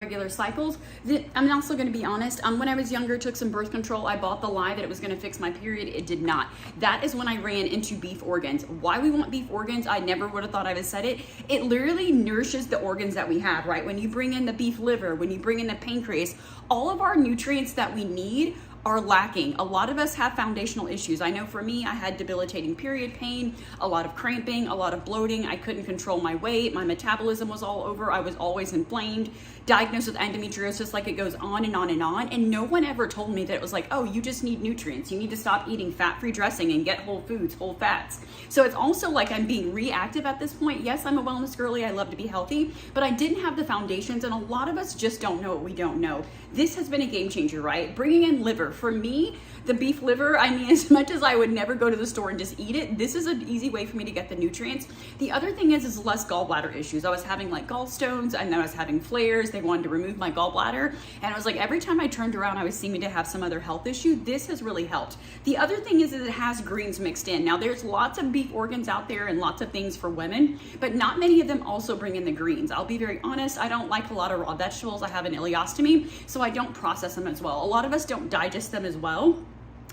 regular cycles. I'm also going to be honest, when I was younger, took some birth control. I bought the lie that it was going to fix my period. It did not. That is when I ran into beef organs. Why we want beef organs, I never would have thought I would have said it. It literally nourishes the organs that we have, right? When you bring in the beef liver, when you bring in the pancreas, all of our nutrients that we need are lacking. A lot of us have foundational issues. I know for me, I had debilitating period pain, a lot of cramping, a lot of bloating. I couldn't control my weight. My metabolism was all over. I was always inflamed, diagnosed with endometriosis, like it goes on and on and on. And no one ever told me that it was like, oh, you just need nutrients. You need to stop eating fat-free dressing and get whole foods, whole fats. So it's also like I'm being reactive at this point. Yes, I'm a wellness girly. I love to be healthy, but I didn't have the foundations. And a lot of us just don't know what we don't know. This has been a game changer, right? Bringing in liver. For me, the beef liver, I mean, as much as I would never go to the store and just eat it, this is an easy way for me to get the nutrients. The other thing is less gallbladder issues. I was having like gallstones, and then I was having flares. They wanted to remove my gallbladder. And I was like, every time I turned around, I was seeming to have some other health issue. This has really helped. The other thing is that it has greens mixed in. Now there's lots of beef organs out there and lots of things for women, but not many of them also bring in the greens. I'll be very honest. I don't like a lot of raw vegetables. I have an ileostomy, so I don't process them as well. A lot of us don't digest them as well.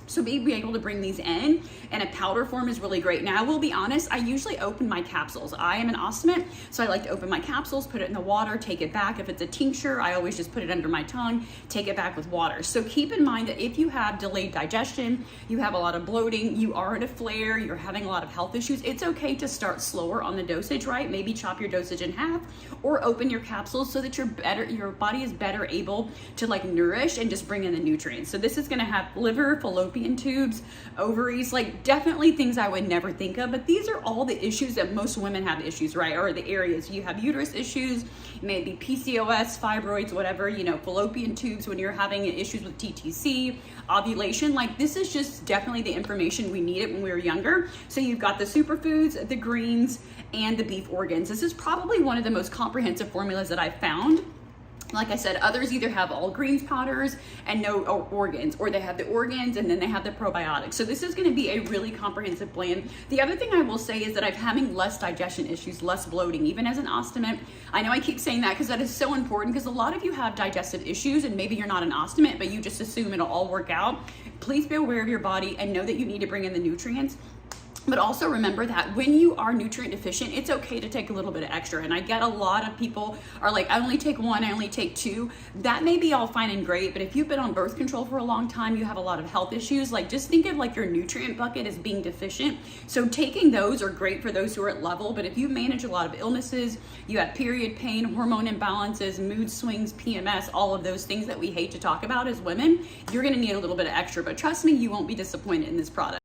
So being able to bring these in a powder form is really great. Now, I will be honest, I usually open my capsules. I am an ostomate, so I like to open my capsules, put it in the water, take it back. If it's a tincture, I always just put it under my tongue, take it back with water. So keep in mind that if you have delayed digestion, you have a lot of bloating, you are in a flare, you're having a lot of health issues, it's okay to start slower on the dosage, right? Maybe chop your dosage in half or open your capsules so that your body is better able to like nourish and just bring in the nutrients. So this is gonna have liver, fallopian tubes, ovaries, like definitely things I would never think of, but these are all the issues that most women have issues, right? Or the areas you have uterus issues, maybe PCOS, fibroids, whatever, you know, fallopian tubes when you're having issues with TTC, ovulation, like this is just definitely the information we needed when we were younger. So you've got the superfoods, the greens, and the beef organs. This is probably one of the most comprehensive formulas that I've found. Like I said, others either have all greens powders and no organs, or they have the organs and then they have the probiotics. So this is going to be a really comprehensive blend. The other thing I will say is that I'm having less digestion issues, less bloating, even as an ostomate. I know I keep saying that because that is so important, because a lot of you have digestive issues and maybe you're not an ostomate, but you just assume it'll all work out. Please be aware of your body and know that you need to bring in the nutrients. But also remember that when you are nutrient deficient, it's okay to take a little bit of extra. And I get a lot of people are like, I only take one, I only take two. That may be all fine and great, but if you've been on birth control for a long time, you have a lot of health issues, like just think of like your nutrient bucket as being deficient. So taking those are great for those who are at level, but if you manage a lot of illnesses, you have period pain, hormone imbalances, mood swings, PMS, all of those things that we hate to talk about as women, you're gonna need a little bit of extra. But trust me, you won't be disappointed in this product.